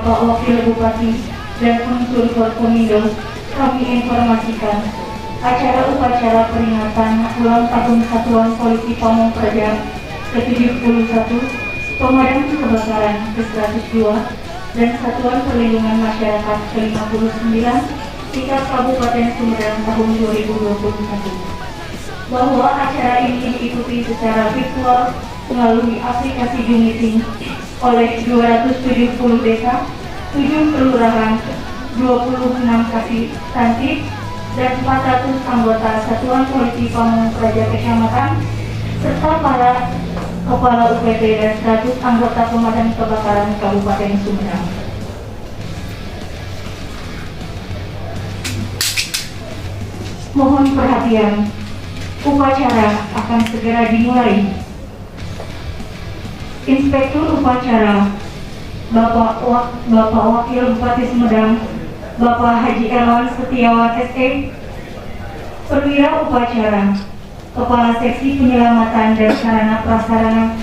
Bapak Wakil Bupati dan unsur Forkomindo, kami informasikan acara upacara peringatan ulang tahun Satuan Polisi Pamong Praja ke-71, Pemadam Kebakaran ke-102, dan Satuan Perlindungan Masyarakat ke-59 tingkat Kabupaten Sumedang tahun 2021. Bahwa acara ini diikuti secara virtual melalui aplikasi Zoom Meeting oleh 270 desa, 7 kelurahan, 26 kasih tantip, dan 400 anggota Satuan Polisi Pamong Praja Kecamatan, serta para Kepala UPT dan 100 anggota Pemadam Kebakaran Kabupaten Sumedang. Mohon perhatian, upacara akan segera dimulai. Inspektur upacara Bapak Wakil Bupati Sumedang, Bapak Haji Erwan Setiawan SE, Perwira Upacara Kepala Seksi Penyelamatan dan Sarana Prasarana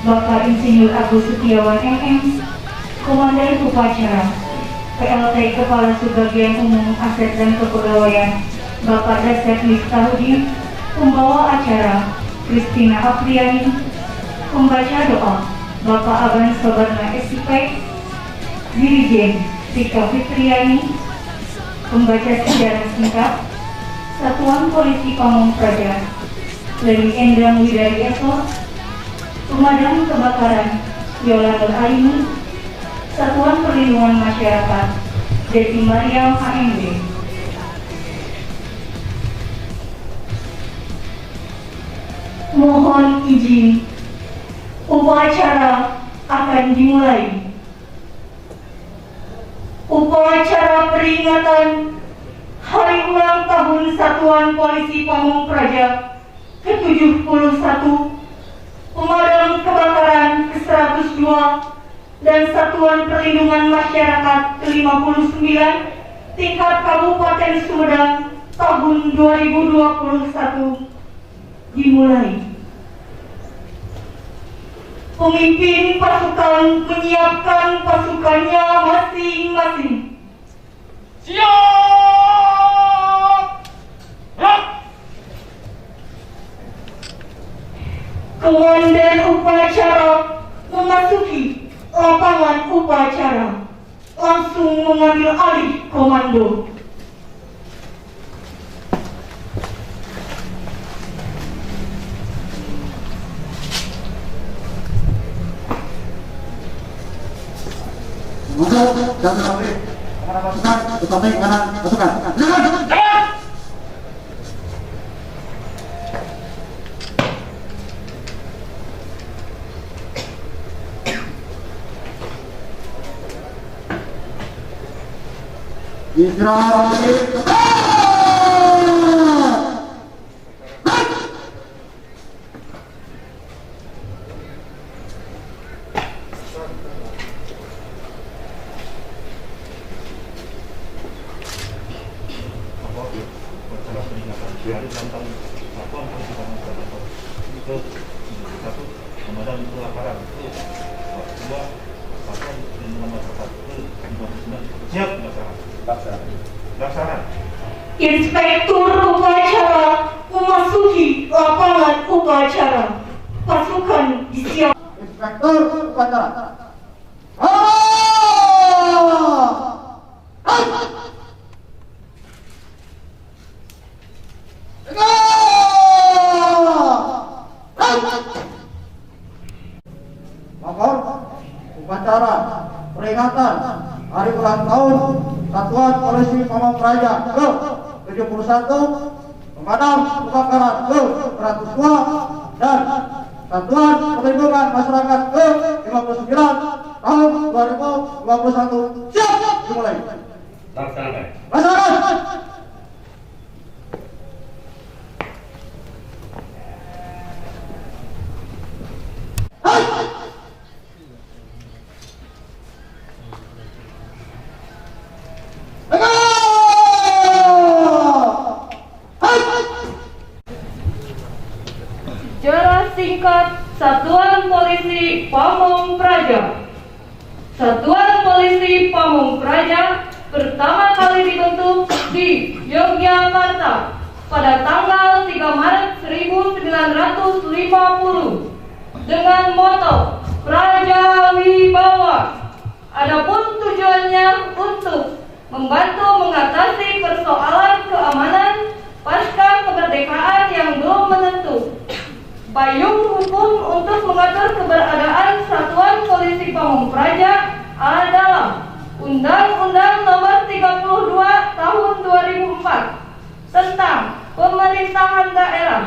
Bapak Insinyur Agus Setiawan MM, Komandan Upacara PLT Kepala Subbagian Umum Aset dan Kepegawaian Bapak Dasep Miftahudin, pembawa acara Kristina Afriani, pembaca doa Bapak Aban Sobarna SIP, Dirijen Tika Fitriani, pembaca sejarah singkat Satuan Polisi Pamong Praja Leni Endrang Widari Eko, Pemadam Kebakaran Yolanda Aini, Satuan Perlindungan Masyarakat Desi Mariam HMD. Mohon izin, upacara akan dimulai. Upacara peringatan Hari Ulang Tahun Satuan Polisi Pamong Praja ke-71, Pemadam Kebakaran ke-102, dan Satuan Perlindungan Masyarakat ke-59 tingkat Kabupaten Sumedang tahun 2021 dimulai. Pemimpin pasukan menyiapkan pasukannya masing-masing. Siap! Gerak! Komandan upacara memasuki lapangan upacara, langsung mengambil alih komando. Untuk dan sampai kanan pasukan, sampai kanan pasukan. Jalan! Istirahat. Hari ulang tahun Satuan Polisi Pamong Praja ke-71, Pemadam Kebakaran ke-2, Satuan Perlindungan Masyarakat ke-59. Siap laksana. Inspektur upacara memasuki lapangan upacara. Pasukan disiapkan. Inspektur upacara. Lapor upacara peringatan Hari Ulang Tahun Satuan Polisi Pamong Praja ke-71, Pemadam Kebakaran ke-102, dan Satuan Perlindungan Masyarakat ke-59 tahun 2021. Siap dimulai. Laksanakan. Laksanakan. Jarak singkat Satuan Polisi Pamong Praja. Satuan Polisi Pamong Praja pertama kali dibentuk di Yogyakarta pada tanggal 3 Maret 1950 dengan moto Praja Wibawa. Adapun tujuannya untuk membantu mengatasi persoalan keamanan pasca kemerdekaan yang belum menentu. Payung hukum untuk mengatur keberadaan Satuan Polisi Pamong Praja adalah Undang-Undang Nomor 32 Tahun 2004 tentang Pemerintahan Daerah.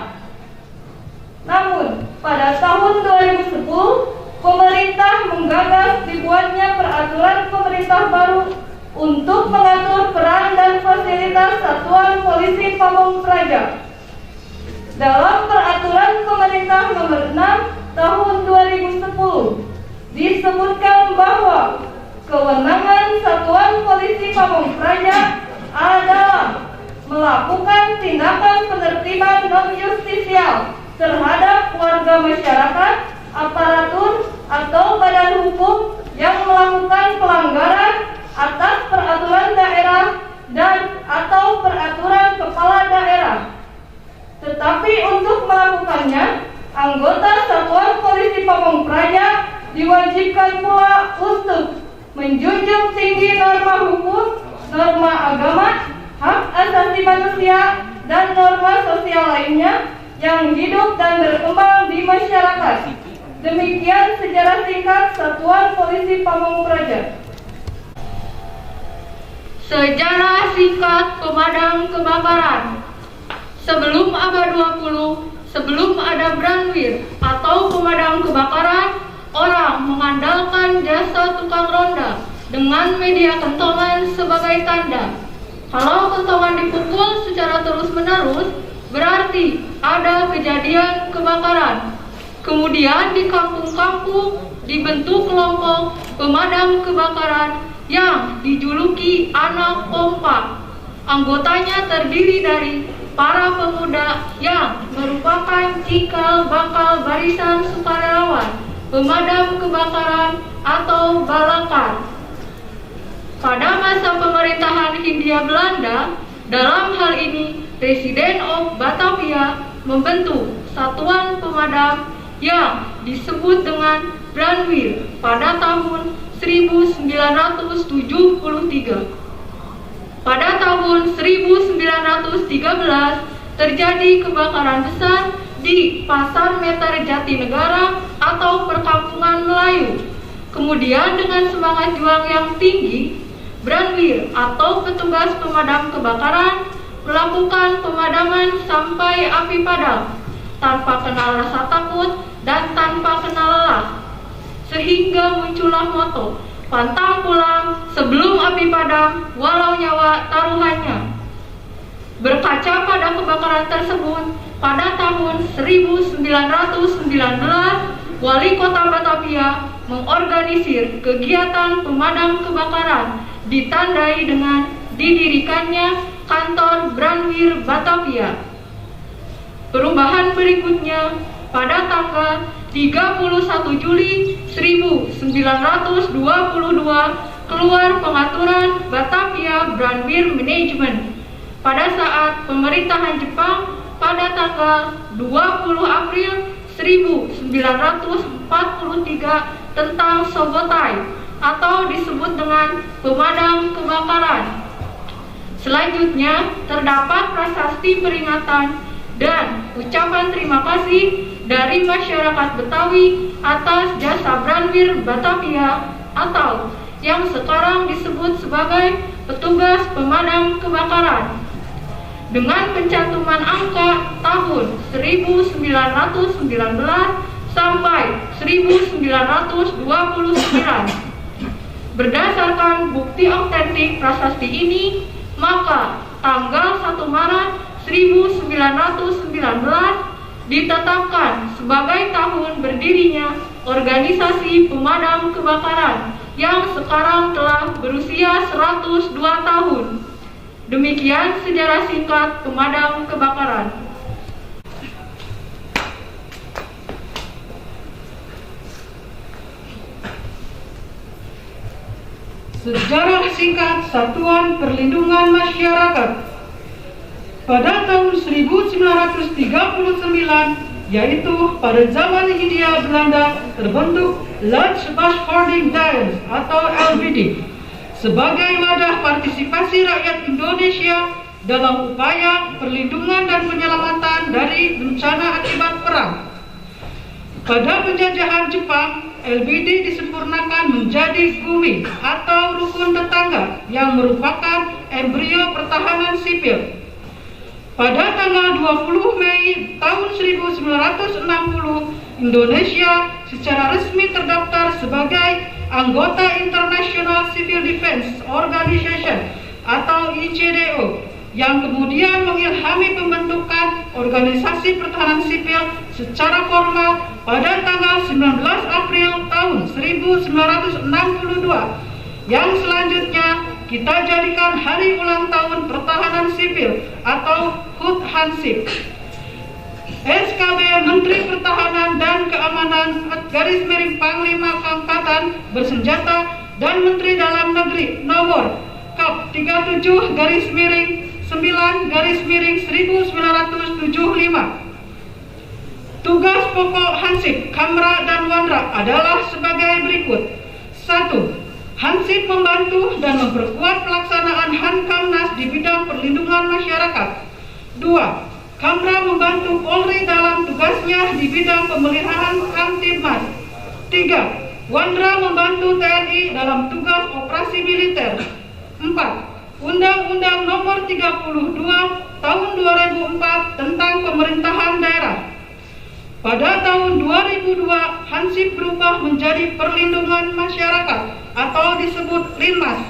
Namun, pada tahun 2010, pemerintah menggagas dibuatnya peraturan pemerintah baru untuk mengatur peran dan fasilitas Satuan Polisi Pamong Praja. Dalam peraturan pemerintah nomor 6 tahun 2010 disebutkan bahwa kewenangan Satuan Polisi Pamong Praja adalah melakukan tindakan penertiban non-justisial terhadap warga masyarakat, aparatur atau badan hukum yang melakukan pelanggaran atas peraturan daerah dan atau peraturan kepala daerah. Tetapi untuk melakukannya, anggota Satuan Polisi Pamong Praja diwajibkan pula untuk menjunjung tinggi norma hukum, norma agama, hak asasi manusia, dan norma sosial lainnya yang hidup dan berkembang di masyarakat. Demikian sejarah singkat Satuan Polisi Pamong Praja. Sejarah singkat pemadam kebakaran. Sebelum abad 20, sebelum ada Branwir atau pemadam kebakaran, orang mengandalkan jasa tukang ronda dengan media kentongan sebagai tanda. Kalau kentongan dipukul secara terus-menerus, berarti ada kejadian kebakaran. Kemudian di kampung-kampung dibentuk kelompok pemadam kebakaran yang dijuluki anak pompa. Anggotanya terdiri dari para pemuda yang merupakan cikal bakal barisan sukarelawan pemadam kebakaran atau balakar. Pada masa pemerintahan Hindia Belanda, dalam hal ini Presiden of Batavia membentuk satuan pemadam yang disebut dengan Branwir pada tahun 1973. Pada tahun 1913 terjadi kebakaran besar di Pasar Meter Jatinegara atau perkampungan Melayu. Kemudian dengan semangat juang yang tinggi, Branwir atau petugas pemadam kebakaran melakukan pemadaman sampai api padam tanpa kenal rasa takut dan tanpa kenal lelah. Sehingga muncullah moto pantang pulang sebelum api padam, walau nyawa taruhannya. Berkaca pada kebakaran tersebut, pada tahun 1919, Wali Kota Batavia mengorganisir kegiatan pemadam kebakaran, ditandai dengan didirikannya kantor Branwir Batavia. Perubahan berikutnya, pada tanggal 31 Juli 1922 keluar pengaturan Batavia Branwir Management. Pada saat pemerintahan Jepang pada tanggal 20 April 1943 tentang Sogotai atau disebut dengan pemadam kebakaran. Selanjutnya terdapat prasasti peringatan dan ucapan terima kasih dari masyarakat Betawi atas jasa Branwir Batavia atau yang sekarang disebut sebagai petugas pemadam kebakaran. Dengan pencantuman angka tahun 1919 sampai 1929. Berdasarkan bukti autentik prasasti ini, maka tanggal 1 Maret 1919 ditetapkan sebagai tahun berdirinya organisasi pemadam kebakaran yang sekarang telah berusia 102 tahun. Demikian sejarah singkat pemadam kebakaran. Sejarah singkat Satuan Perlindungan Masyarakat. Pada tahun 1939, yaitu pada zaman Hindia Belanda, terbentuk Landsboshoudingdienst atau LBD sebagai wadah partisipasi rakyat Indonesia dalam upaya perlindungan dan penyelamatan dari bencana akibat perang. Pada penjajahan Jepang, LBD disempurnakan menjadi GUMI atau Rukun Tetangga yang merupakan embrio pertahanan sipil. Pada tanggal 20 Mei tahun 1960, Indonesia secara resmi terdaftar sebagai anggota International Civil Defense Organization atau ICDO, yang kemudian mengilhami pembentukan organisasi pertahanan sipil secara formal pada tanggal 19 April tahun 1962, yang selanjutnya kita jadikan Hari Ulang Tahun Pertahanan Sipil atau HUT Hansip. SKB Menteri Pertahanan dan Keamanan _ Panglima Angkatan Bersenjata dan Menteri Dalam Negeri nomor Kap 37-9-1975. Tugas pokok Hansip, Kamra dan Wandra adalah sebagai berikut. 1. Hansip membantu dan memperkuat pelaksanaan Hankamnas di bidang perlindungan masyarakat. 2. Kamra membantu Polri dalam tugasnya di bidang pemeliharaan Kamtibmas. 3. Wandra membantu TNI dalam tugas operasi militer. 4. Undang-Undang Nomor 32 Tahun 2004 tentang Pemerintahan Daerah. Pada tahun 2002, Hansip berubah menjadi Perlindungan Masyarakat atau disebut Linmas,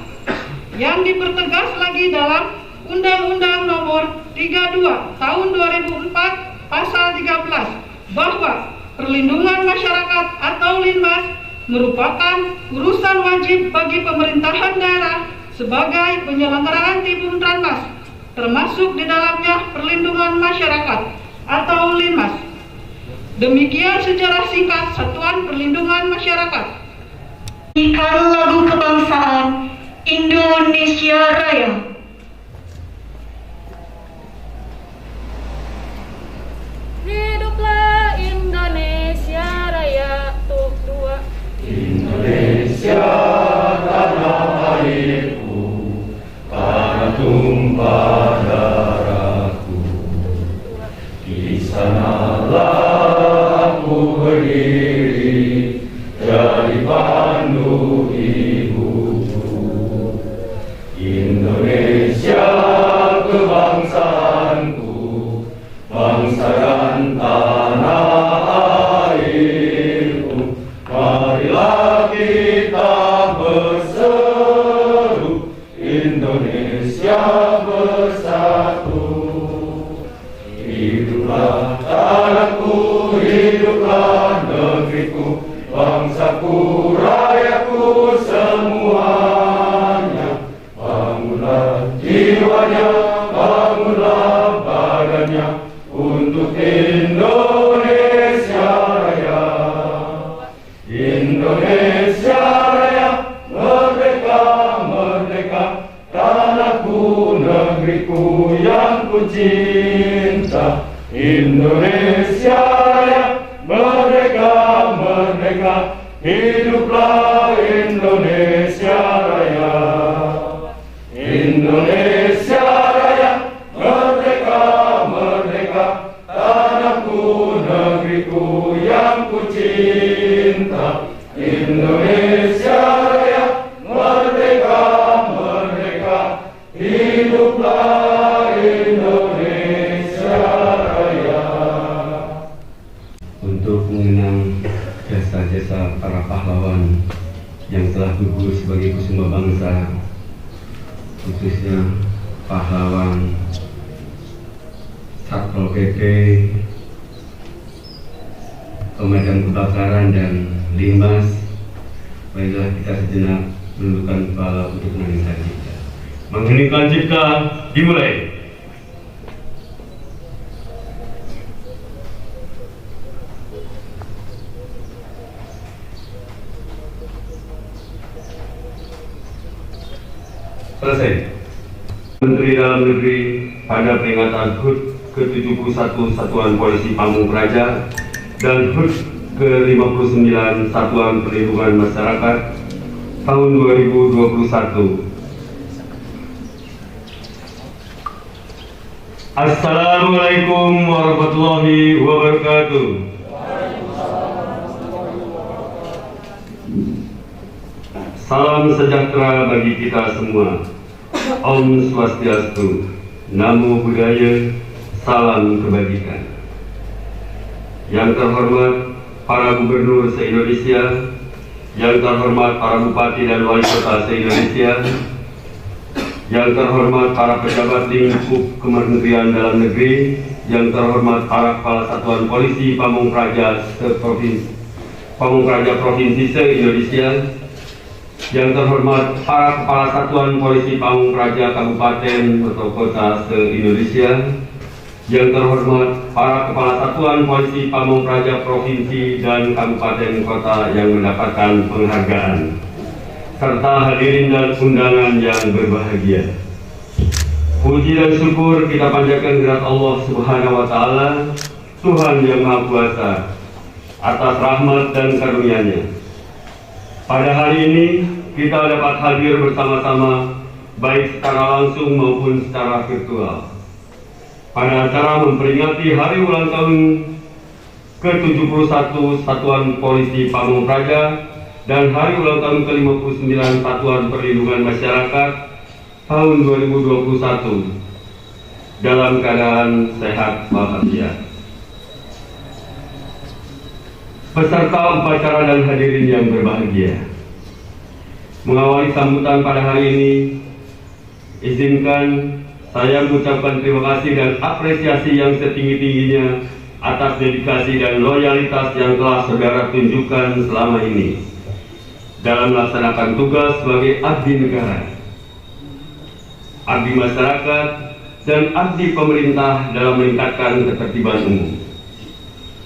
yang dipertegas lagi dalam Undang-Undang Nomor 32 Tahun 2004 Pasal 13 bahwa perlindungan masyarakat atau Linmas merupakan urusan wajib bagi pemerintahan daerah sebagai penyelenggaraan Tibum Tranmas, termasuk di dalamnya perlindungan masyarakat atau Linmas. Demikian sejarah singkat Satuan Perlindungan Masyarakat. Nyanyikan lagu kebangsaan Indonesia Raya. Hiduplah Indonesia Raya Tuk 2. Indonesia tanah airku, tanah tumpah darahku. Di sanalah aku berdiri, jadi pandu ibuku. Indonesia kebangsaanku, bangsa dan tanah airku. Marilah kita berseru, Indonesia bersatu. Hiduplah tanahku, hiduplah negeriku, bangsaku, rakyatku semuanya. Bangunlah jiwanya, bangunlah badannya untuk Indonesia Raya. Indonesia Raya, merdeka, merdeka, tanahku, negeriku yang ku cinta. Indonesia Raya, merdeka, merdeka, hiduplah Indonesia Raya. Indonesia Raya, merdeka, merdeka, tanahku, negeriku yang ku cinta. Indonesia Raya, merdeka, merdeka, hiduplah Indonesia Raya. Untuk mengenang jasa-jasa para pahlawan yang telah gugur sebagai kusuma bangsa, khususnya pahlawan Satpol PP, pemadam kebakaran dan Linmas. Baiklah, kita sejenak menundukkan kepala untuk mengeningkan cipta. Mengeningkan cipta dimulai. Menteri Dalam Negeri pada peringatan HUT ke-71 Satuan Polisi Pamung Praja dan HUT ke-59 Satuan Perlindungan Masyarakat tahun 2021. Assalamualaikum warahmatullahi wabarakatuh. Salam sejahtera bagi kita semua. Om Swastiastu, Namo Buddhaya, salam kebajikan. Yang terhormat para gubernur se-Indonesia, yang terhormat para bupati dan wali kota se-Indonesia, yang terhormat para pejabat lingkup Kementerian Dalam Negeri, yang terhormat para kepala satuan polisi Pamung Praja Provinsi se-Indonesia, yang terhormat para kepala satuan polisi Pamung Praja Kabupaten atau kota se-Indonesia, yang terhormat para kepala satuan polisi Pamung Praja Provinsi dan Kabupaten kota yang mendapatkan penghargaan, serta hadirin dan undangan yang berbahagia. Puji dan syukur kita panjatkan kehadirat Allah Subhanahu wa Ta'ala, Tuhan yang Maha Kuasa, atas rahmat dan karunia-Nya. Pada hari ini kita dapat hadir bersama-sama baik secara langsung maupun secara virtual pada acara memperingati hari ulang tahun ke-71 Satuan Polisi Pamung Praja dan hari ulang tahun ke-59 Satuan Perlindungan Masyarakat tahun 2021 dalam keadaan sehat walafiat. Peserta upacara dan hadirin yang berbahagia, mengawali sambutan pada hari ini, izinkan saya mengucapkan terima kasih dan apresiasi yang setinggi-tingginya atas dedikasi dan loyalitas yang telah saudara tunjukkan selama ini dalam melaksanakan tugas sebagai abdi negara, abdi masyarakat, dan abdi pemerintah dalam meningkatkan ketertiban umum,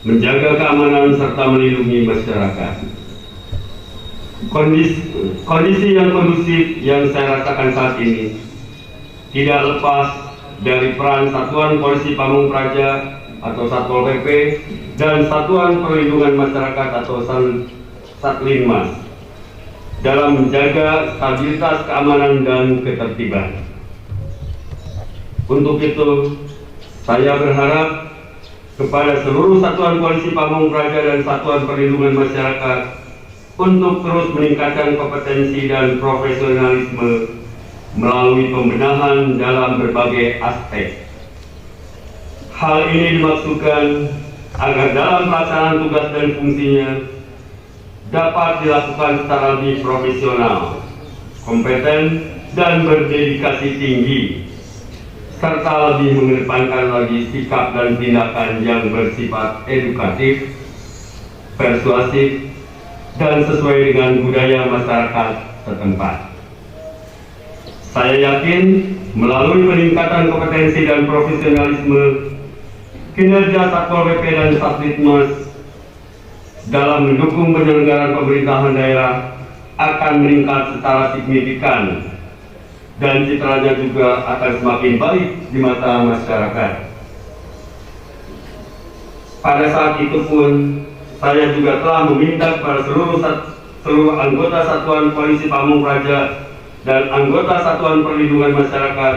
menjaga keamanan serta melindungi masyarakat. Kondisi yang kondusif yang saya rasakan saat ini tidak lepas dari peran Satuan Polisi Pamung Praja atau Satpol PP dan Satuan Perlindungan Masyarakat atau Satlinmas dalam menjaga stabilitas keamanan dan ketertiban. Untuk itu, saya berharap kepada seluruh Satuan Polisi Pamung Praja dan Satuan Perlindungan Masyarakat untuk terus meningkatkan kompetensi dan profesionalisme melalui pembenahan dalam berbagai aspek. Hal ini dimaksudkan agar dalam pelaksanaan tugas dan fungsinya dapat dilakukan secara lebih profesional, kompeten, dan berdedikasi tinggi, serta lebih mengedepankan lagi sikap dan tindakan yang bersifat edukatif, persuasif, dan sesuai dengan budaya masyarakat setempat. Saya yakin melalui peningkatan kompetensi dan profesionalisme, kinerja Satpol PP dan Satlinmas dalam mendukung penyelenggaraan pemerintahan daerah akan meningkat secara signifikan dan citranya juga akan semakin baik di mata masyarakat. Pada saat itu pun, saya juga telah meminta kepada seluruh anggota Satuan Polisi Pamung Praja dan anggota Satuan Perlindungan Masyarakat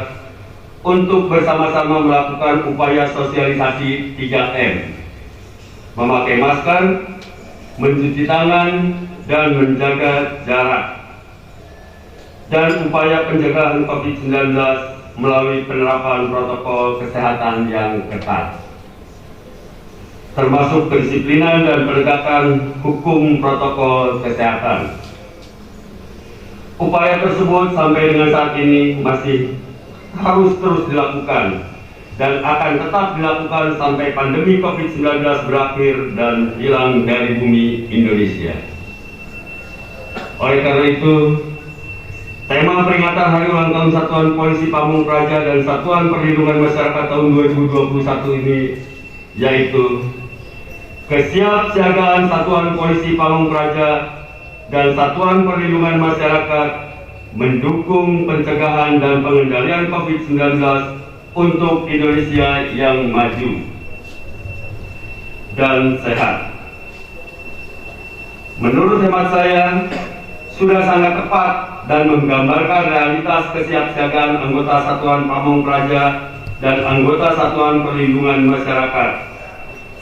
untuk bersama-sama melakukan upaya sosialisasi 3M, memakai masker, mencuci tangan, dan menjaga jarak, dan upaya pencegahan COVID-19 melalui penerapan protokol kesehatan yang ketat, termasuk kedisiplinan dan penegakan hukum protokol kesehatan. Upaya tersebut sampai dengan saat ini masih harus terus dilakukan dan akan tetap dilakukan sampai pandemi COVID-19 berakhir dan hilang dari bumi Indonesia. Oleh karena itu, tema peringatan Hari Ulang Tahun Satuan Polisi Pamung Praja dan Satuan Perlindungan Masyarakat tahun 2021 ini yaitu kesiapsiagaan Satuan Polisi Pamung Praja dan Satuan Perlindungan Masyarakat mendukung pencegahan dan pengendalian COVID-19 untuk Indonesia yang maju dan sehat. Menurut hemat saya, sudah sangat tepat dan menggambarkan realitas kesiapsiagaan anggota Satuan Pamong Praja dan anggota Satuan Perlindungan Masyarakat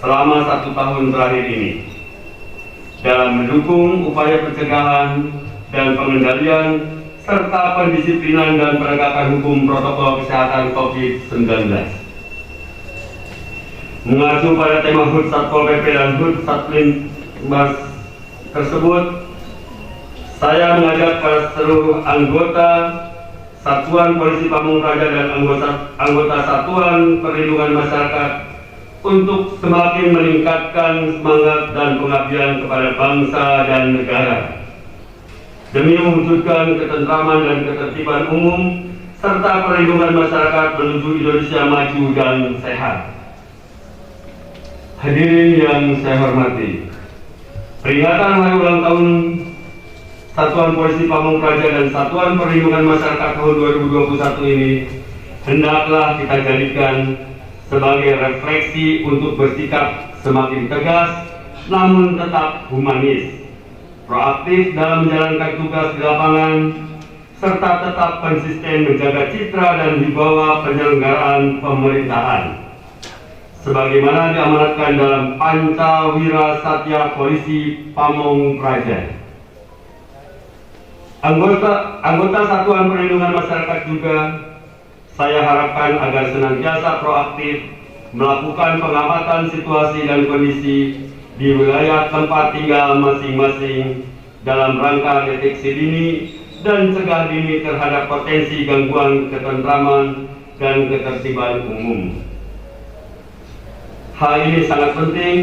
selama 1 tahun terakhir ini dalam mendukung upaya pencegahan dan pengendalian serta pendisiplinan dan penegakan hukum protokol kesehatan COVID-19. Mengacu pada tema HUT Satpol PP dan HUT Satlinmas tersebut, saya mengajak para seluruh anggota Satuan Polisi Pamong Praja dan anggota Satuan Perlindungan Masyarakat untuk semakin meningkatkan semangat dan pengabdian kepada bangsa dan negara demi mewujudkan ketentraman dan ketertiban umum serta perlindungan masyarakat menuju Indonesia maju dan sehat. Hadirin yang saya hormati, peringatan hari ulang tahun Satuan Polisi Pamong Praja dan Satuan Perlindungan Masyarakat tahun 2021 ini hendaklah kita jadikan sebagai refleksi untuk bersikap semakin tegas namun tetap humanis, proaktif dalam menjalankan tugas di lapangan, serta tetap konsisten menjaga citra dan wibawa penyelenggaraan pemerintahan sebagaimana diamanatkan dalam Pancawira Satya Polisi Pamong Praja. Anggota Satuan Perlindungan Masyarakat juga saya harapkan agar senantiasa proaktif melakukan pengamatan situasi dan kondisi di wilayah tempat tinggal masing-masing dalam rangka deteksi dini dan cegah dini terhadap potensi gangguan ketentraman dan ketertiban umum. Hal ini sangat penting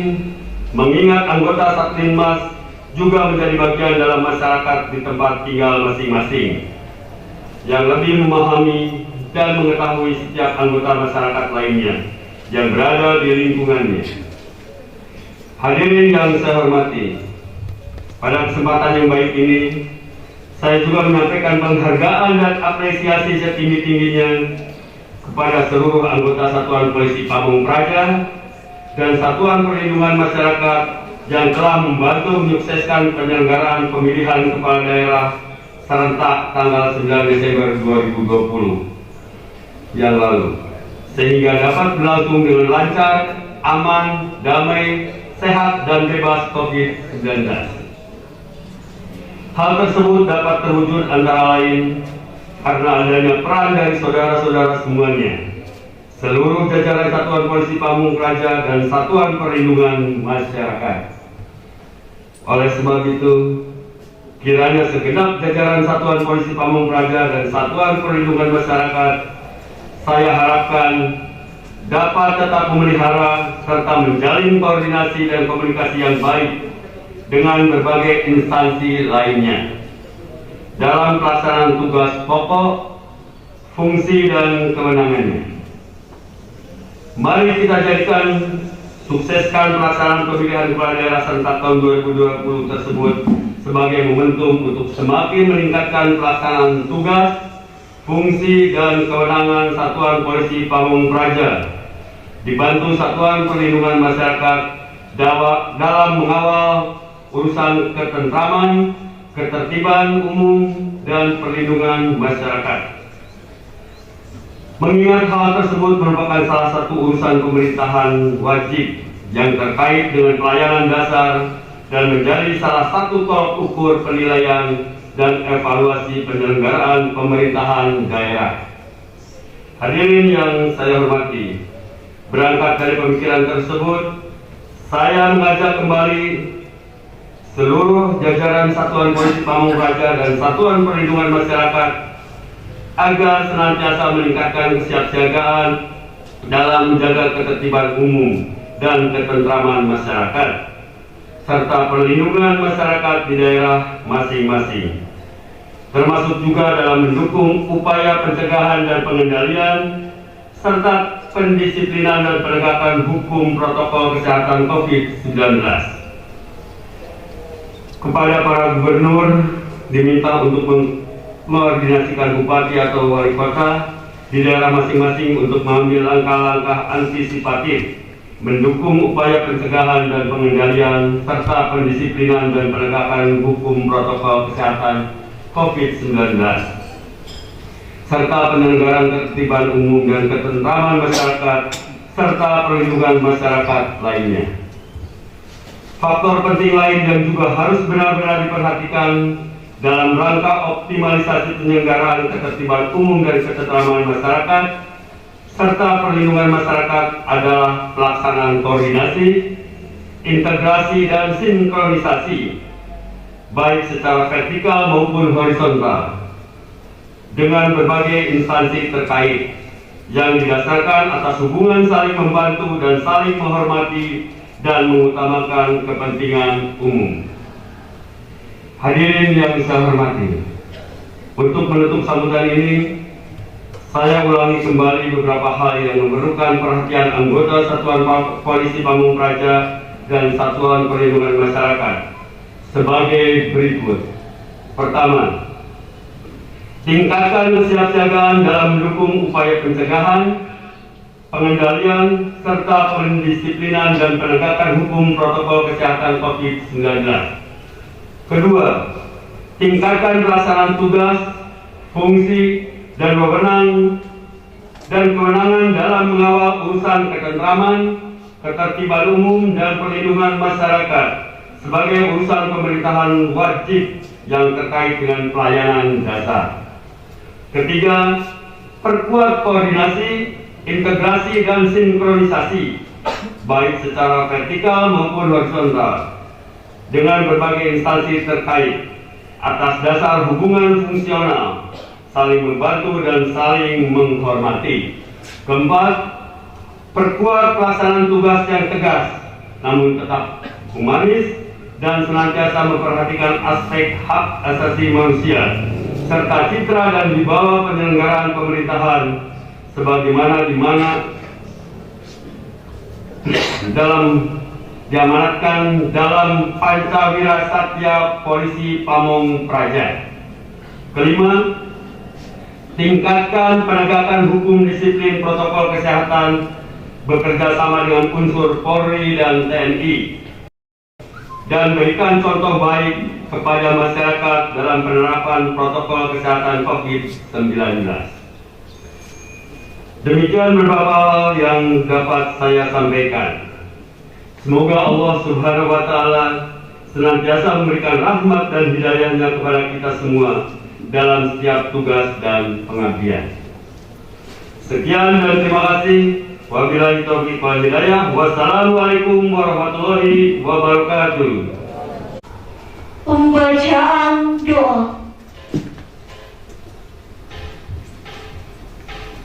mengingat anggota Satlinmas juga menjadi bagian dalam masyarakat di tempat tinggal masing-masing yang lebih memahami dan mengetahui setiap anggota masyarakat lainnya yang berada di lingkungannya. Hadirin yang saya hormati, pada kesempatan yang baik ini, saya juga menyampaikan penghargaan dan apresiasi setinggi-tingginya kepada seluruh anggota Satuan Polisi Pamong Praja dan Satuan Perlindungan Masyarakat yang telah membantu menyukseskan penyelenggaraan pemilihan kepala daerah serentak tanggal 9 Desember 2020 yang lalu, sehingga dapat berlangsung dengan lancar, aman, damai, sehat, dan bebas COVID-19. Hal tersebut dapat terwujud antara lain karena adanya peran dari saudara-saudara semuanya, seluruh jajaran Satuan Polisi Pamong Praja dan Satuan Perlindungan Masyarakat. Oleh sebab itu, kiranya segenap jajaran Satuan Polisi Pamong Praja dan Satuan Perlindungan Masyarakat saya harapkan dapat tetap memelihara serta menjalin koordinasi dan komunikasi yang baik dengan berbagai instansi lainnya dalam pelaksanaan tugas pokok, fungsi, dan kewenangannya. Mari kita jadikan sukseskan pelaksanaan pemilihan kepala daerah serentak tahun 2020 tersebut sebagai momentum untuk semakin meningkatkan pelaksanaan tugas, fungsi, dan kewenangan Satuan Polisi Pamong Praja dibantu Satuan Perlindungan Masyarakat dalam mengawal urusan ketentraman, ketertiban umum, dan perlindungan masyarakat. Mengingat hal tersebut merupakan salah satu urusan pemerintahan wajib yang terkait dengan pelayanan dasar dan menjadi salah satu tolak ukur penilaian dan evaluasi penyelenggaraan pemerintahan daerah. Hadirin yang saya hormati, berangkat dari pemikiran tersebut, saya mengajak kembali seluruh jajaran Satuan Polisi Pamong Praja dan Satuan Perlindungan Masyarakat agar senantiasa meningkatkan kesiapsiagaan dalam menjaga ketertiban umum dan ketentraman masyarakat, serta perlindungan masyarakat di daerah masing-masing, termasuk juga dalam mendukung upaya pencegahan dan pengendalian serta pendisiplinan dan penegakan hukum protokol kesehatan COVID-19. Kepada para gubernur diminta untuk mengordinasikan bupati atau wali kota di daerah masing-masing untuk mengambil langkah-langkah antisipatif, mendukung upaya pencegahan dan pengendalian, serta pendisiplinan dan penegakan hukum protokol kesehatan COVID-19, serta penyelenggaraan ketertiban umum dan ketentraman masyarakat, serta perlindungan masyarakat lainnya. Faktor penting lain yang juga harus benar-benar diperhatikan dalam rangka optimalisasi penyelenggaraan ketertiban umum dan ketentraman masyarakat serta perlindungan masyarakat adalah pelaksanaan koordinasi, integrasi, dan sinkronisasi baik secara vertikal maupun horizontal dengan berbagai instansi terkait yang didasarkan atas hubungan saling membantu dan saling menghormati dan mengutamakan kepentingan umum. Hadirin yang saya hormati, untuk menutup sambutan ini, saya ulangi kembali beberapa hal yang memerlukan perhatian anggota Satuan Polisi Pamung Praja dan Satuan Perlindungan Masyarakat sebagai berikut. Pertama, tingkatkan kesiapsiagaan dalam mendukung upaya pencegahan, pengendalian, serta pendisiplinan dan penegakan hukum protokol kesehatan COVID-19. Kedua, tingkatkan pelaksanaan tugas, fungsi, dan kewenangan dalam mengawal urusan ketentraman, ketertiban umum, dan perlindungan masyarakat sebagai urusan pemerintahan wajib yang terkait dengan pelayanan dasar. Ketiga, perkuat koordinasi, integrasi, dan sinkronisasi baik secara vertikal maupun horizontal dengan berbagai instansi terkait atas dasar hubungan fungsional, saling membantu dan saling menghormati. Keempat, perkuat pelaksanaan tugas yang tegas namun tetap humanis dan senantiasa memperhatikan aspek hak asasi manusia serta citra dan wibawa penyelenggaraan pemerintahan sebagaimana diamanatkan dalam Pancawira Satya Polisi Pamung Praja. Kelima, tingkatkan penegakan hukum disiplin protokol kesehatan bekerja sama dengan unsur Polri dan TNI dan berikan contoh baik kepada masyarakat dalam penerapan protokol kesehatan COVID-19. Demikian beberapa hal yang dapat saya sampaikan. Semoga Allah Subhanahu wa Ta'ala senantiasa memberikan rahmat dan hidayahnya kepada kita semua dalam setiap tugas dan pengabdian. Sekian dan terima kasih. Wabillahi taufiq wal hidayah. Wassalamualaikum warahmatullahi wabarakatuh. Pembacaan doa.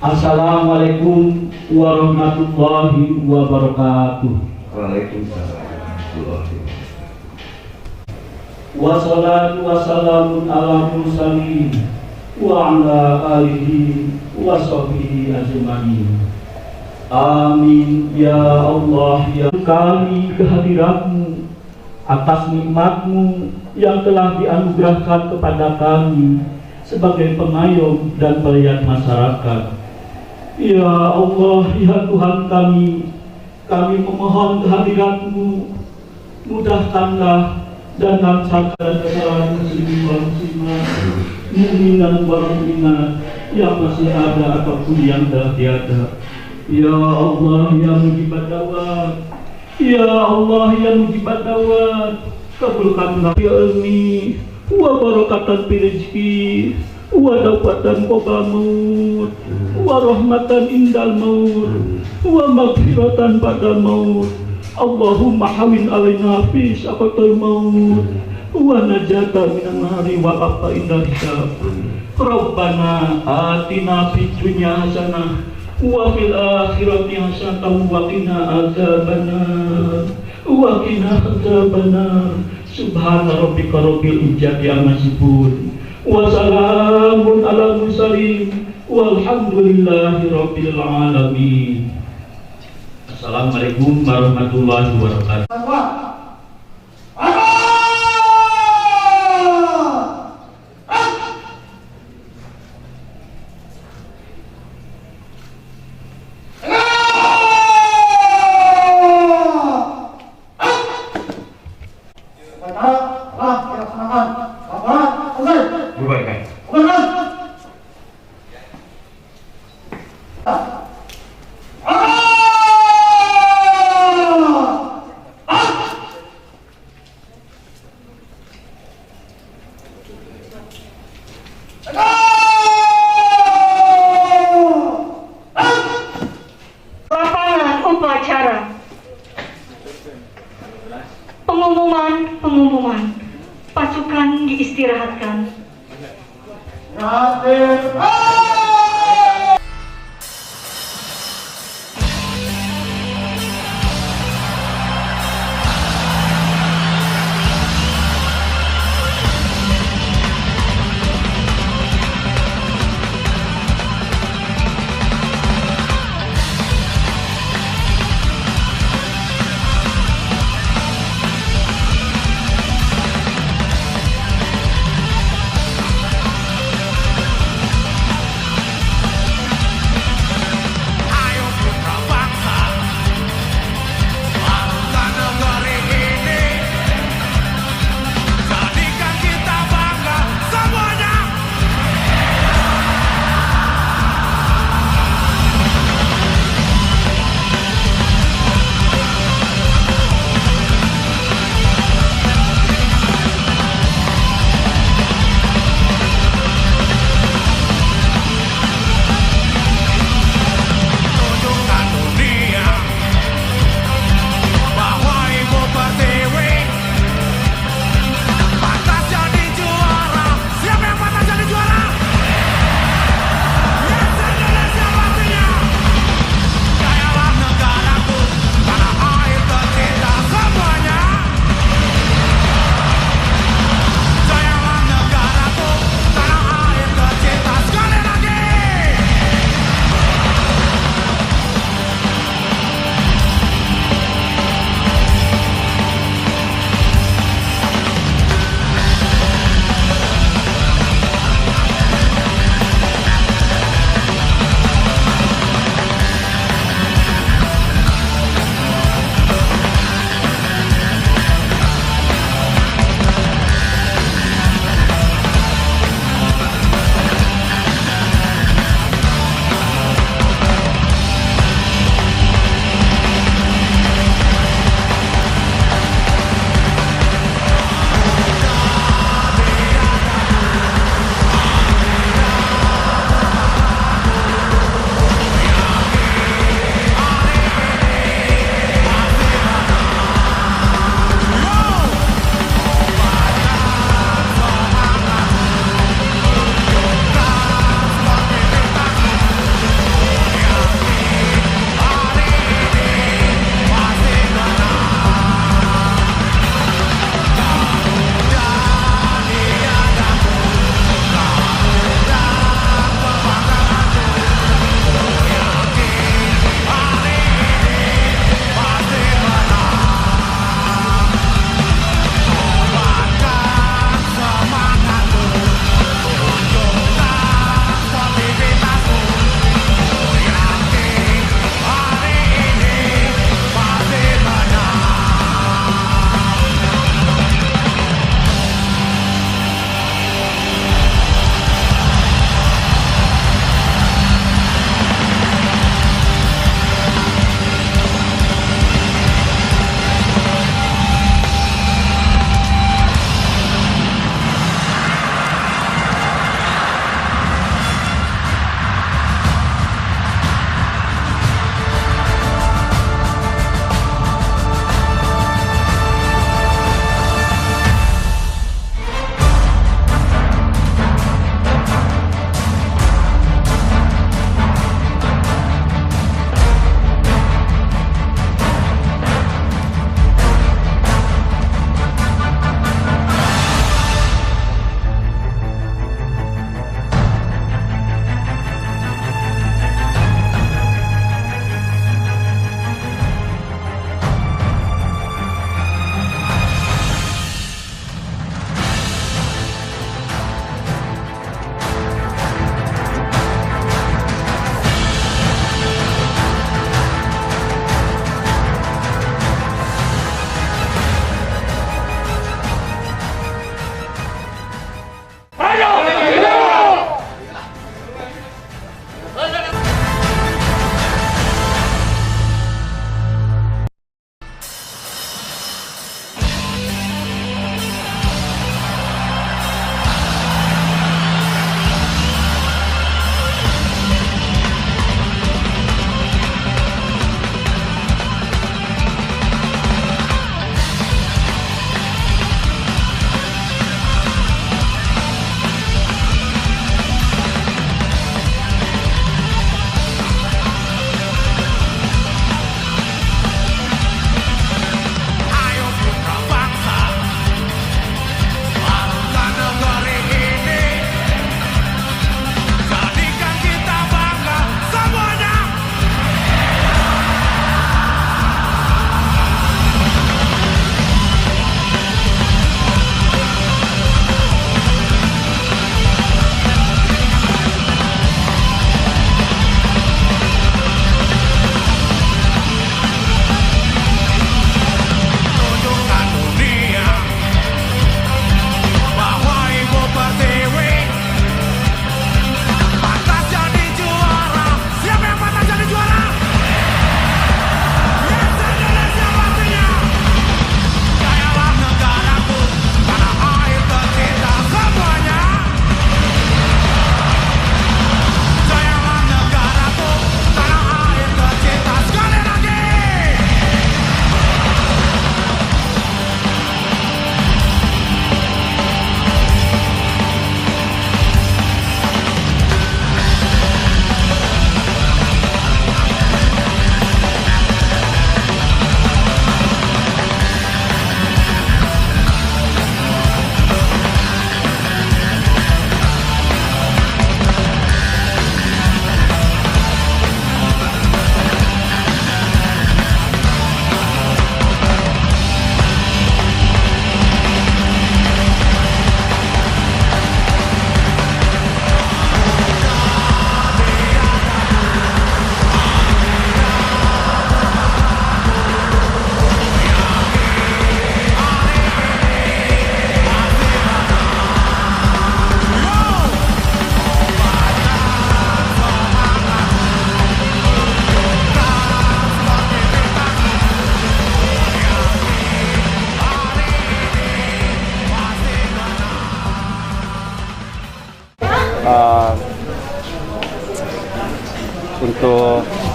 Assalamualaikum warahmatullahi wabarakatuh. Waalaikumsalam. Wassalatu wassalamun ala mursalin wa ala alihi wa sahbihi ajma'in. Amin ya Allah, ya kami kehadiratmu atas nikmatmu yang telah dianugerahkan kepada kami sebagai pengayom dan pelayan masyarakat. Ya Allah, ya Tuhan kami memohon kehadiratmu, mudahkanlah dan lancarkan kesalahan muslimin wal muslimat, mukminan wal mukminat yang masih ada ataupun yang telah tiada. Ya Allah yang mujibat da'wat, ya Allah yang mujibat da'wat, kabulkanlah ilmi wa barakatan fil rizqi wa dawatan qabla maut wa rahmatan indal maut wa maghfiratan ba'da maut. Allahumma hawin alaina fi syaqatil maut wa najata minan nari wa afa indal hisab. Rabbana atina fid dunya hasanah wa fil akhirati hasanah wa qina adzabannar wa qina adzabannar. Subhana rabbika rabbil izzati amma yasifun wa salamun alal mursalin walhamdulillahi rabbil alamin. Assalamualaikum warahmatullahi wabarakatuh. upacara. Pengumuman. Pasukan diistirahatkan.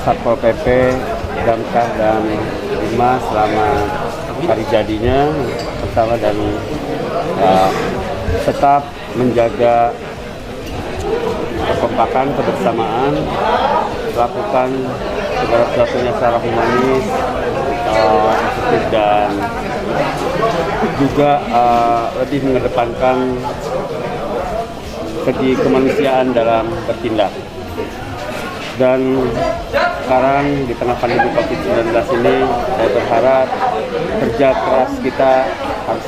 Satpol PP, Damkar dan Linmas selamat hari jadinya bersama dan tetap menjaga kekompakan, kebersamaan, lakukan segala sesuatunya secara humanis, efektif dan juga lebih mengedepankan segi kemanusiaan dalam bertindak. Dan sekarang di tengah pandemi COVID-19 ini, saya berharap kerja keras kita harus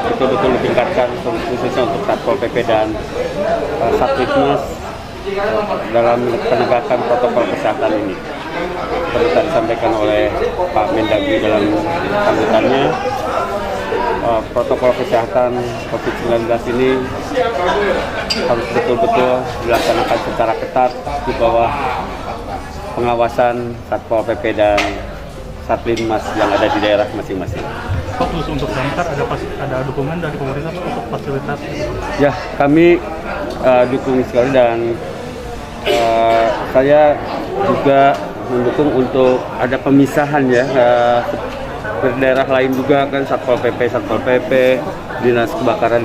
betul-betul ditingkatkan, khususnya untuk Satpol PP dan Satlinmas dalam penegakan protokol kesehatan ini. Seperti tadi disampaikan oleh Pak Mendagri dalam sambutannya, protokol kesehatan COVID-19 ini harus betul-betul dilaksanakan secara ketat di bawah pengawasan Satpol PP dan Satlinmas yang ada di daerah masing-masing. Khusus untuk damkar ada dukungan dari pemerintah untuk fasilitas? Ya, kami dukung sekali dan saya juga mendukung untuk ada pemisahan ya. Di daerah lain juga kan Satpol PP, dinas kebakaran.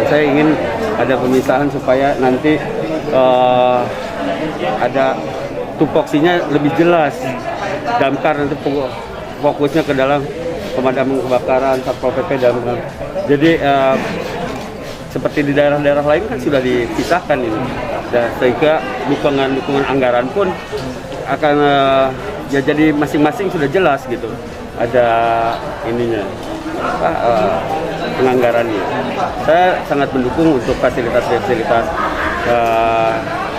Saya ingin ada pemisahan supaya nanti ada tupoksinya lebih jelas. Damkar nanti fokusnya ke dalam pemadaman kebakaran, Satpol PP Damkar. Jadi seperti di daerah-daerah lain kan sudah dipisahkan ini. Dan sehingga dukungan anggaran pun akan ya jadi masing-masing sudah jelas gitu. Ada ininya penganggarannya. Saya sangat mendukung untuk fasilitas-fasilitas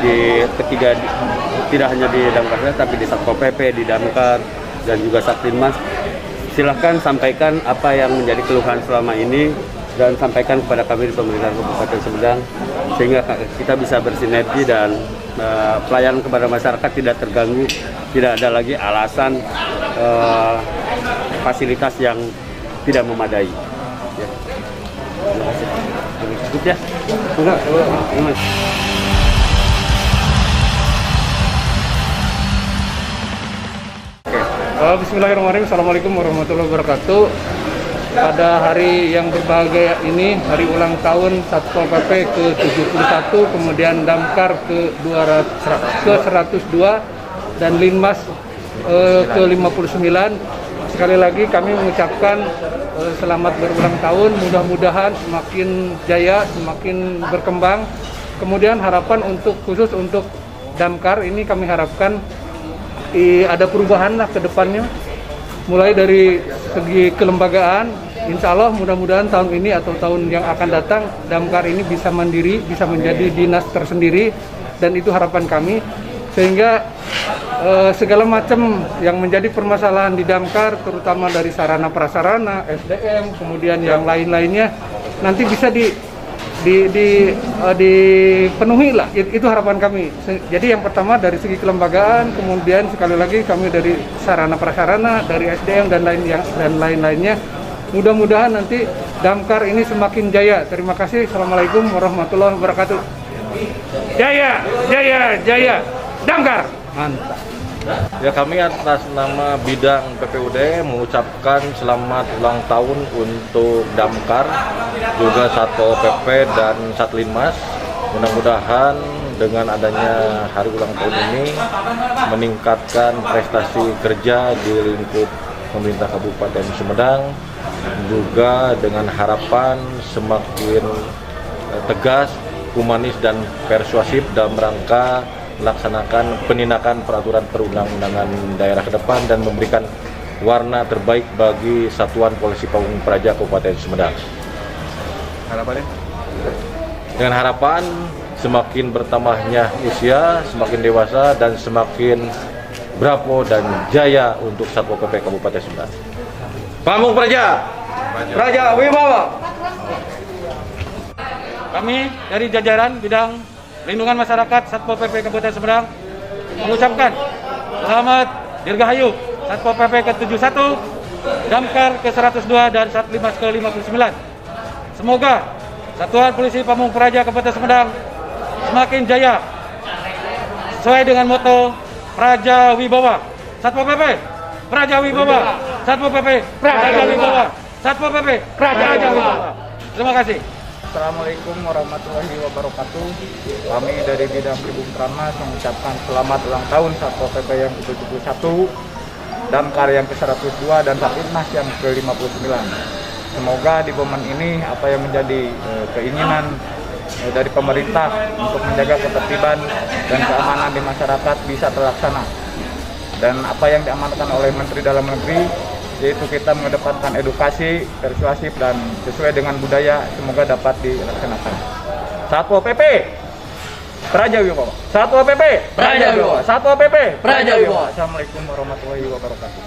di ketiga, tidak hanya di Damkar tapi di Satpol PP, di Damkar dan juga Satlinmas. Silahkan sampaikan apa yang menjadi keluhan selama ini dan sampaikan kepada kami di pemerintah Kabupaten Sumedang sehingga kita bisa bersinergi dan pelayanan kepada masyarakat tidak terganggu, tidak ada lagi alasan fasilitas yang tidak memadai. Ya. Terima kasih. Cukup ya? Enggak. Bismillahirrahmanirrahim. Assalamualaikum warahmatullahi wabarakatuh. Pada hari yang berbahagia ini, hari ulang tahun Satpol PP ke-71, kemudian Damkar ke-102 dan Linmas ke-59. Sekali lagi kami mengucapkan selamat berulang tahun, mudah-mudahan semakin jaya, semakin berkembang. Kemudian harapan khusus untuk Damkar ini kami harapkan ada perubahan lah ke depannya. Mulai dari segi kelembagaan, insya Allah mudah-mudahan tahun ini atau tahun yang akan datang Damkar ini bisa mandiri, bisa menjadi dinas tersendiri, dan itu harapan kami. Sehingga segala macam yang menjadi permasalahan di Damkar, terutama dari sarana prasarana, SDM, kemudian yang lain-lainnya, nanti bisa dipenuhi lah. Itu harapan kami. Jadi yang pertama dari segi kelembagaan, kemudian sekali lagi kami dari sarana prasarana, dari SDM dan lain-lainnya. Mudah-mudahan nanti Damkar ini semakin jaya. Terima kasih. Assalamualaikum warahmatullahi wabarakatuh. Jaya, jaya, jaya. Damkar. Mantap. Ya, kami atas nama bidang PPUD mengucapkan selamat ulang tahun untuk Damkar, juga Satpol PP dan Satlinmas. Mudah-mudahan dengan adanya hari ulang tahun ini meningkatkan prestasi kerja di lingkup pemerintah Kabupaten Sumedang, juga dengan harapan semakin tegas, humanis dan persuasif dalam rangka melaksanakan penindakan peraturan perundang-undangan daerah ke depan dan memberikan warna terbaik bagi Satuan Polisi Pamung Praja Kabupaten Sumedang. Harapannya? Dengan harapan semakin bertambahnya usia, semakin dewasa dan semakin bravo dan jaya untuk Satpol PP Kabupaten Sumedang. Pamung Praja, Praja Wibawa. Kami dari jajaran bidang Lindungan Masyarakat Satpol PP Kabupaten Sumedang mengucapkan selamat dirgahayu Satpol PP ke-71, Damkar ke-102 dan Satlinmas ke-59. Semoga Satuan Polisi Pamung Praja Kabupaten Sumedang semakin jaya sesuai dengan moto Praja Wibawa. Satpol PP Praja Wibawa. Satpol PP Praja Wibawa. Satpol PP Praja Wibawa. Terima kasih. Assalamualaikum warahmatullahi wabarakatuh. Kami dari bidang Tribun Tranmas mengucapkan selamat ulang tahun Satpol PP yang ke-71, Damkar yang ke-102 dan Satlinmas yang ke-59. Semoga di momen ini apa yang menjadi keinginan dari pemerintah untuk menjaga ketertiban dan keamanan di masyarakat bisa terlaksana. Dan apa yang diamanatkan oleh Menteri Dalam Negeri, yaitu kita mengedepankan edukasi, persuasif dan sesuai dengan budaya, semoga dapat dilaksanakan. Satpol PP Praja Wibawa. Satpol PP Praja Wibawa. Satpol PP Praja Wibawa. Assalamualaikum warahmatullahi wabarakatuh.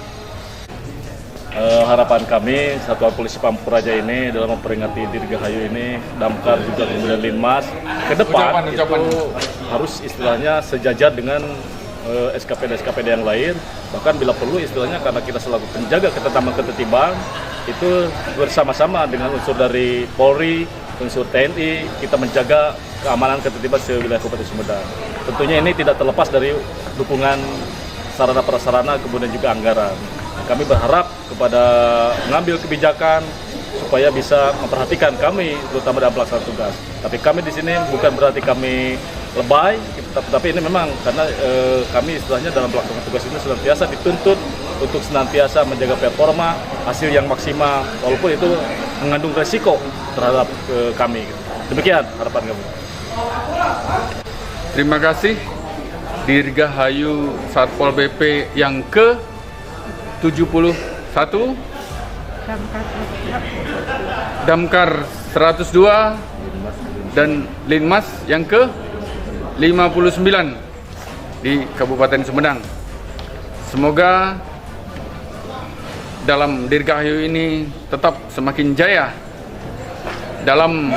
Harapan kami Satuan Polisi Pamung Praja ini dalam memperingati Dirgahayu ini, Damkar juga kemudian Linmas ke depan itu harus istilahnya sejajar dengan SKPD yang lain, bahkan bila perlu istilahnya karena kita selaku penjaga ketertiban itu bersama-sama dengan unsur dari Polri, unsur TNI, kita menjaga keamanan ketertiban sewilayah Kabupaten Sumedang. Tentunya ini tidak terlepas dari dukungan sarana prasarana kemudian juga anggaran. Kami berharap kepada mengambil kebijakan supaya bisa memperhatikan kami terutama dalam pelaksanaan tugas. Tapi kami di sini bukan berarti kami lebay, tapi ini memang karena kami istilahnya dalam pelaksanaan tugas ini senantiasa dituntut untuk senantiasa menjaga performa, hasil yang maksimal, walaupun itu mengandung resiko terhadap kami. Demikian harapan kami. Terima kasih. Dirgahayu Satpol PP yang ke-71, Damkar 102 dan Linmas yang ke-59 di Kabupaten Sumedang. Semoga dalam Dirgahayu ini tetap semakin jaya dalam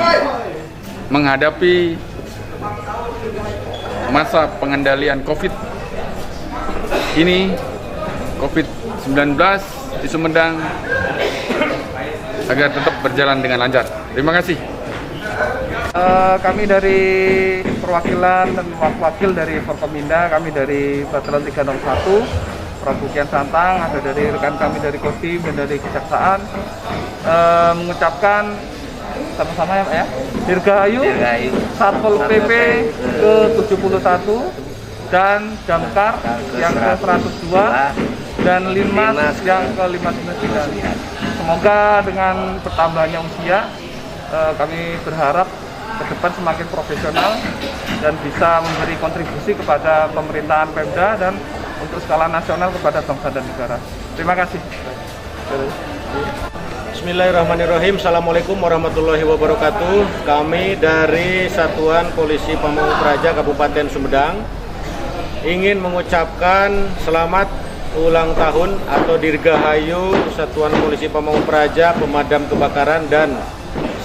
menghadapi masa pengendalian COVID ini, COVID-19 di Sumedang, agar tetap berjalan dengan lancar. Terima kasih. Kami dari perwakilan dan wakil dari Forkominda, kami dari Batalion 301, Prabukian Santang, ada dari rekan kami dari Kodim dan dari Kejaksaan, mengucapkan sama-sama ya Pak ya, Dirgahayu Satpol PP ke-71 dan Damkar yang ke-102 dan Linmas yang ke-59. Semoga dengan bertambahnya usia, kami berharap ke depan semakin profesional dan bisa memberi kontribusi kepada pemerintahan Pemda dan untuk skala nasional kepada bangsa dan negara. Terima kasih. Bismillahirrahmanirrahim. Assalamualaikum warahmatullahi wabarakatuh. Kami dari Satuan Polisi Pamung Praja Kabupaten Sumedang ingin mengucapkan selamat ulang tahun atau Dirgahayu Satuan Polisi Pamung Praja, Pemadam Kebakaran dan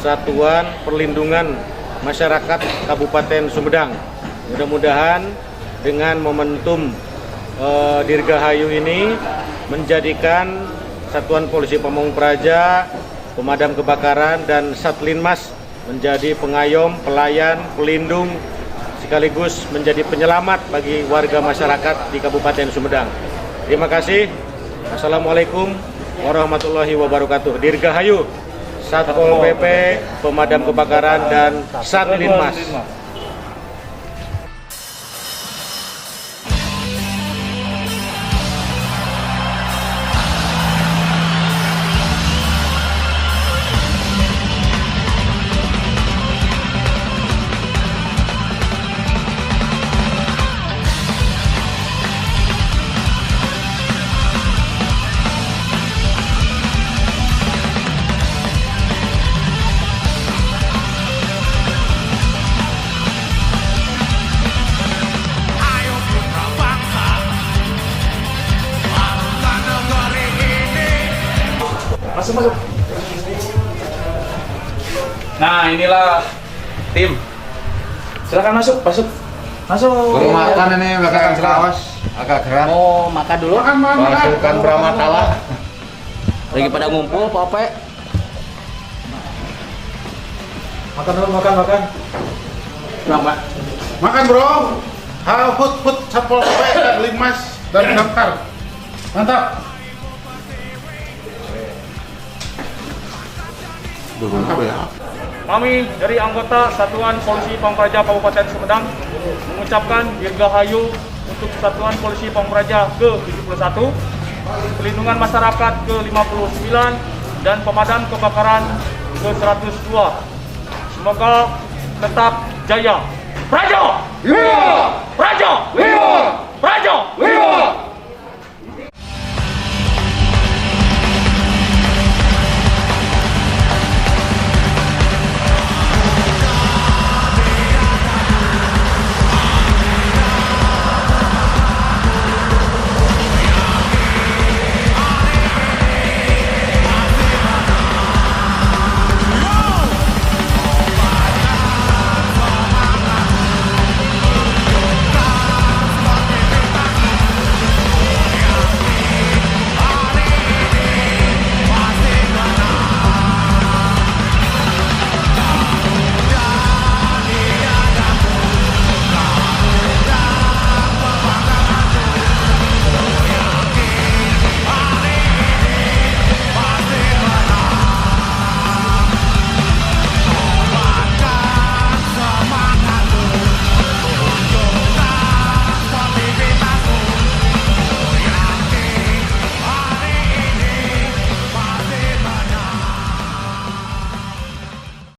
Satuan Perlindungan Masyarakat Kabupaten Sumedang. Mudah-mudahan dengan momentum Dirgahayu ini menjadikan Satuan Polisi Pamung Praja, Pemadam Kebakaran dan Satlinmas menjadi pengayom, pelayan, pelindung sekaligus menjadi penyelamat bagi warga masyarakat di Kabupaten Sumedang. Terima kasih. Assalamualaikum warahmatullahi wabarakatuh. Dirgahayu Satpol PP, Pemadam Kebakaran dan Satlinmas. Masuk. Nah, inilah tim. Silakan masuk. Baru makan ini, makan selawas, agak gerak. Mau makan dulu? Masukkan Pramatala. Lagi pada ngumpul, Pak. Makan dulu, makan. Berapa? Makan, bro. Hut Satpol PP dan Linmas dan Damkar. Mantap. Kami dari anggota Satuan Polisi Pamung Praja Kabupaten Sumedang mengucapkan dirgahayu untuk Satuan Polisi Pamung Praja ke-71, Pelindungan Masyarakat ke-59, dan Pemadam Kebakaran ke-102. Semoga tetap jaya. Praja! Praja! Praja!